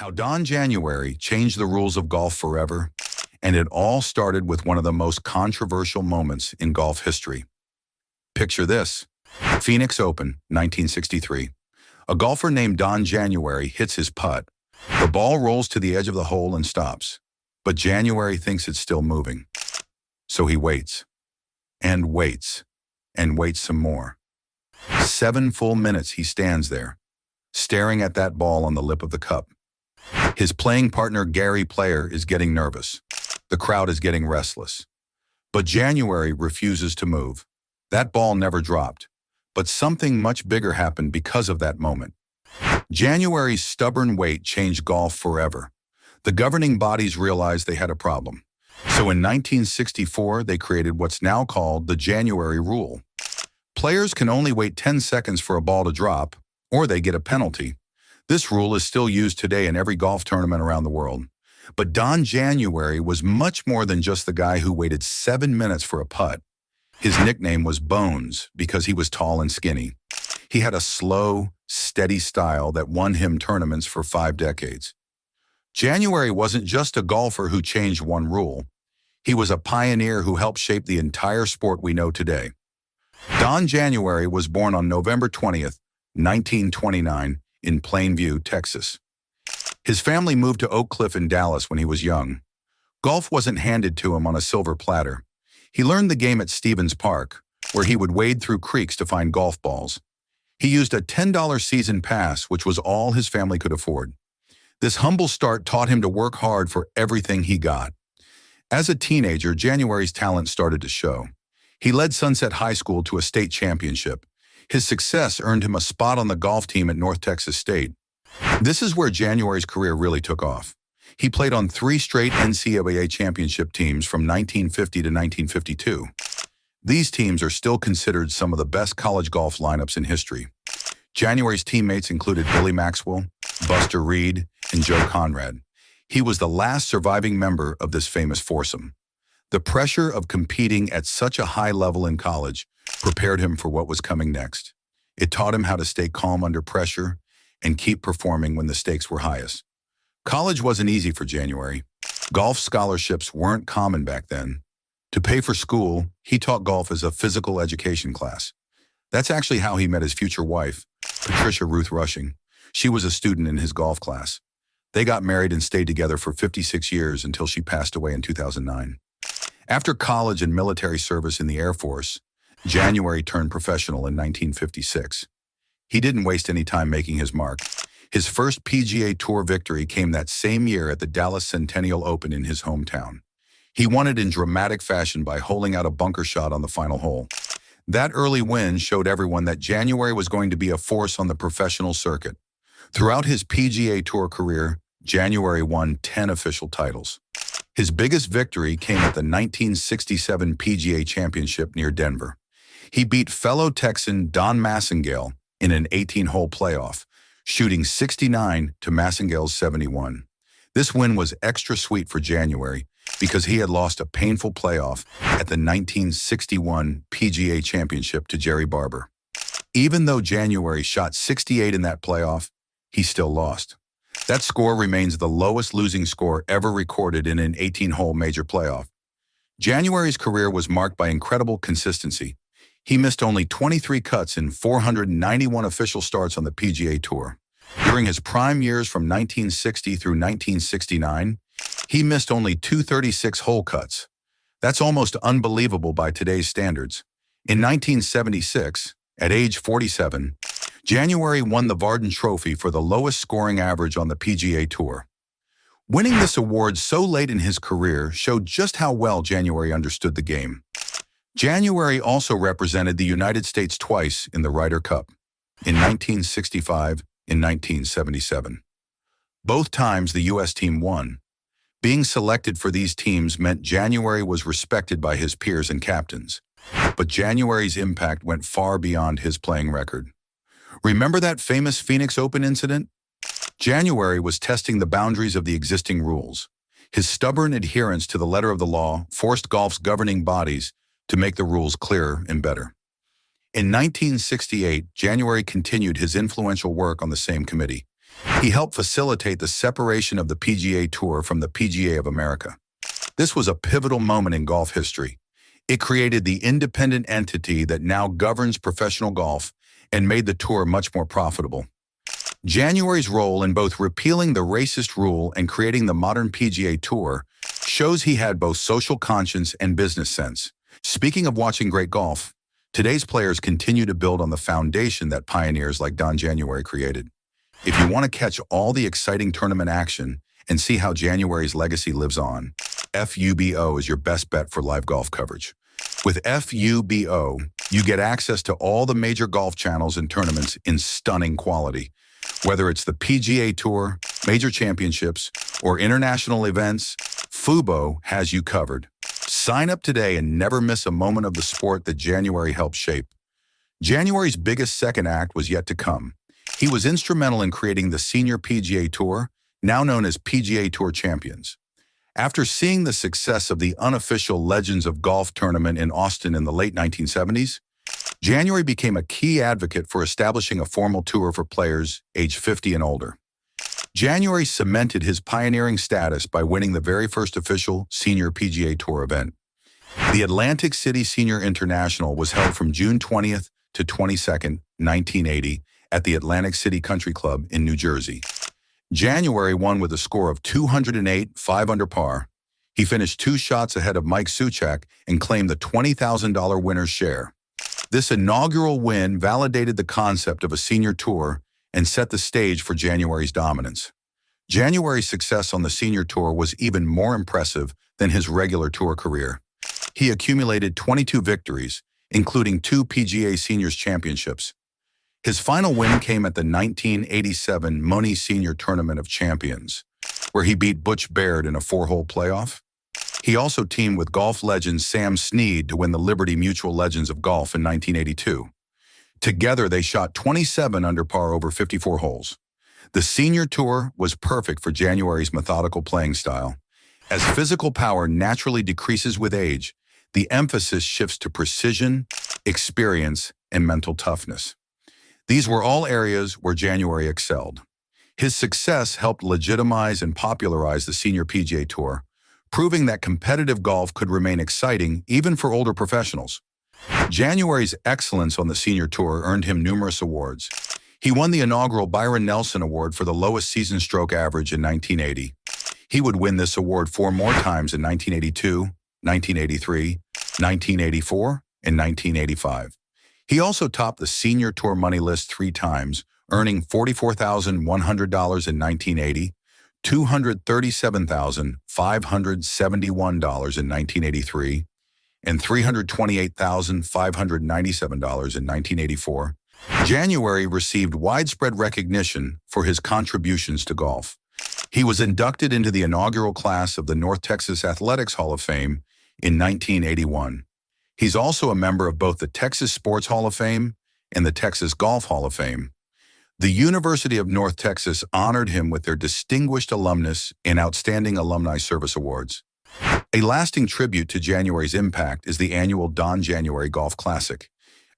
How Don January changed the rules of golf forever, and it all started with one of the most controversial moments in golf history. Picture this. Phoenix Open, 1963. A golfer named Don January hits his putt. The ball rolls to the edge of the hole and stops, but January thinks it's still moving. So he waits, and waits, and waits some more. 7 full minutes he stands there, staring at that ball on the lip of the cup. His playing partner Gary Player is getting nervous. The crowd is getting restless. But January refuses to move. That ball never dropped, but something much bigger happened because of that moment. January's stubborn wait changed golf forever. The governing bodies realized they had a problem. So in 1964, they created what's now called the January Rule. Players can only wait 10 seconds for a ball to drop, or they get a penalty. This rule is still used today in every golf tournament around the world. But Don January was much more than just the guy who waited 7 minutes for a putt. His nickname was Bones because he was tall and skinny. He had a slow, steady style that won him tournaments for 5 decades. January wasn't just a golfer who changed one rule. He was a pioneer who helped shape the entire sport we know today. Don January was born on November 20th, 1929, in Plainview, Texas. His family moved to Oak Cliff in Dallas when he was young. Golf wasn't handed to him on a silver platter. He learned the game at Stevens Park, where he would wade through creeks to find golf balls. He used a $10 season pass, which was all his family could afford. This humble start taught him to work hard for everything he got. As a teenager, January's talent started to show. He led Sunset High School to a state championship. His success earned him a spot on the golf team at North Texas State. This is where January's career really took off. He played on 3 straight NCAA championship teams from 1950 to 1952. These teams are still considered some of the best college golf lineups in history. January's teammates included Billy Maxwell, Buster Reed, and Joe Conrad. He was the last surviving member of this famous foursome. The pressure of competing at such a high level in college prepared him for what was coming next. It taught him how to stay calm under pressure and keep performing when the stakes were highest. College wasn't easy for January. Golf scholarships weren't common back then. To pay for school, he taught golf as a physical education class. That's actually how he met his future wife, Patricia Ruth Rushing. She was a student in his golf class. They got married and stayed together for 56 years until she passed away in 2009. After college and military service in the Air Force, January turned professional in 1956. He didn't waste any time making his mark. His first PGA Tour victory came that same year at the Dallas Centennial Open in his hometown. He won it in dramatic fashion by holing out a bunker shot on the final hole. That early win showed everyone that January was going to be a force on the professional circuit. Throughout his PGA Tour career, January won 10 official titles. His biggest victory came at the 1967 PGA Championship near Denver. He beat fellow Texan Don Massengale in an 18-hole playoff, shooting 69 to Massengale's 71. This win was extra sweet for January because he had lost a painful playoff at the 1961 PGA Championship to Jerry Barber. Even though January shot 68 in that playoff, he still lost. That score remains the lowest losing score ever recorded in an 18-hole major playoff. January's career was marked by incredible consistency. He missed only 23 cuts in 491 official starts on the PGA Tour. During his prime years from 1960 through 1969, he missed only 236 hole cuts. That's almost unbelievable by today's standards. In 1976, at age 47, January won the Varden Trophy for the lowest scoring average on the PGA Tour. Winning this award so late in his career showed just how well January understood the game. January also represented the United States twice in the Ryder Cup, in 1965 and 1977. Both times the U.S. team won. Being selected for these teams meant January was respected by his peers and captains. But January's impact went far beyond his playing record. Remember that famous Phoenix Open incident? January was testing the boundaries of the existing rules. His stubborn adherence to the letter of the law forced golf's governing bodies to make the rules clearer and better. In 1968, January continued his influential work on the same committee. He helped facilitate the separation of the PGA Tour from the PGA of America. This was a pivotal moment in golf history. It created the independent entity that now governs professional golf and made the tour much more profitable. January's role in both repealing the racist rule and creating the modern PGA Tour shows he had both social conscience and business sense. Speaking of watching great golf, today's players continue to build on the foundation that pioneers like Don January created. If you want to catch all the exciting tournament action and see how January's legacy lives on, FUBO is your best bet for live golf coverage. With FUBO, you get access to all the major golf channels and tournaments in stunning quality. Whether it's the PGA Tour, major championships, or international events, FUBO has you covered. Sign up today and never miss a moment of the sport that January helped shape. January's biggest second act was yet to come. He was instrumental in creating the Senior PGA Tour, now known as PGA Tour Champions. After seeing the success of the unofficial Legends of Golf tournament in Austin in the late 1970s, January became a key advocate for establishing a formal tour for players aged 50 and older. January cemented his pioneering status by winning the very first official Senior PGA Tour event. The Atlantic City Senior International was held from June 20th to 22nd, 1980, at the Atlantic City Country Club in New Jersey. January won with a score of 208, 5 under par. He finished 2 shots ahead of Mike Suchak and claimed the $20,000 winner's share. This inaugural win validated the concept of a senior tour and set the stage for January's dominance. January's success on the senior tour was even more impressive than his regular tour career. He accumulated 22 victories, including 2 PGA Seniors Championships. His final win came at the 1987 Money Senior Tournament of Champions, where he beat Butch Baird in a 4-hole playoff. He also teamed with golf legend Sam Snead to win the Liberty Mutual Legends of Golf in 1982. Together, they shot 27 under par over 54 holes. The senior tour was perfect for January's methodical playing style. As physical power naturally decreases with age, the emphasis shifts to precision, experience, and mental toughness. These were all areas where January excelled. His success helped legitimize and popularize the Senior PGA Tour, proving that competitive golf could remain exciting even for older professionals. January's excellence on the Senior Tour earned him numerous awards. He won the inaugural Byron Nelson Award for the lowest season stroke average in 1980. He would win this award 4 more times in 1982, 1983, 1984, and 1985. He also topped the Senior Tour money list 3 times, earning $44,100 in 1980, $237,571 in 1983, and $328,597 in 1984. January received widespread recognition for his contributions to golf. He was inducted into the inaugural class of the North Texas Athletics Hall of Fame in 1981. He's also a member of both the Texas Sports Hall of Fame and the Texas Golf Hall of Fame. The University of North Texas honored him with their Distinguished Alumnus and Outstanding Alumni Service Awards. A lasting tribute to January's impact is the annual Don January Golf Classic.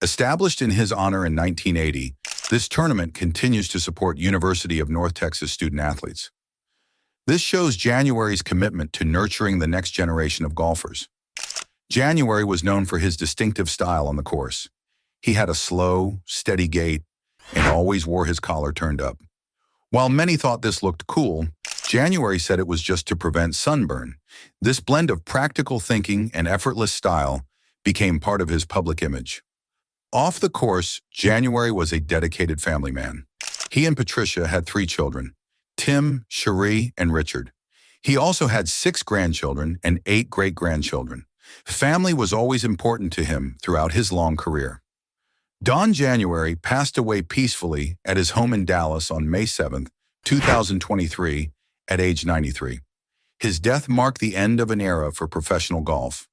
Established in his honor in 1980, this tournament continues to support University of North Texas student-athletes. This shows January's commitment to nurturing the next generation of golfers. January was known for his distinctive style on the course. He had a slow, steady gait and always wore his collar turned up. While many thought this looked cool, January said it was just to prevent sunburn. This blend of practical thinking and effortless style became part of his public image. Off the course, January was a dedicated family man. He and Patricia had 3 children, Tim, Cherie, and Richard. He also had 6 grandchildren and 8 great-grandchildren. Family was always important to him throughout his long career. Don January passed away peacefully at his home in Dallas on May 7, 2023, at age 93. His death marked the end of an era for professional golf.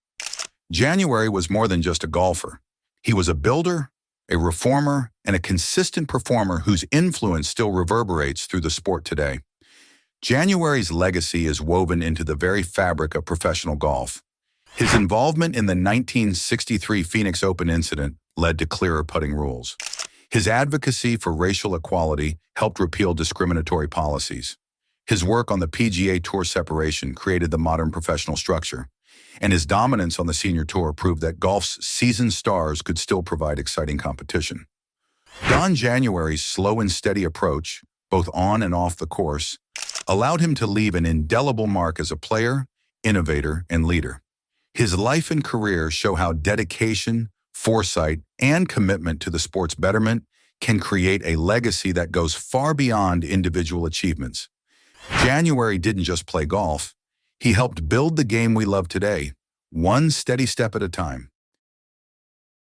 January was more than just a golfer. He was a builder, a reformer, and a consistent performer whose influence still reverberates through the sport today. January's legacy is woven into the very fabric of professional golf. His involvement in the 1963 Phoenix Open incident led to clearer putting rules. His advocacy for racial equality helped repeal discriminatory policies. His work on the PGA Tour separation created the modern professional structure, and his dominance on the senior tour proved that golf's seasoned stars could still provide exciting competition. Don January's slow and steady approach, both on and off the course, allowed him to leave an indelible mark as a player, innovator, and leader. His life and career show how dedication, foresight, and commitment to the sport's betterment can create a legacy that goes far beyond individual achievements. January didn't just play golf. He helped build the game we love today, one steady step at a time.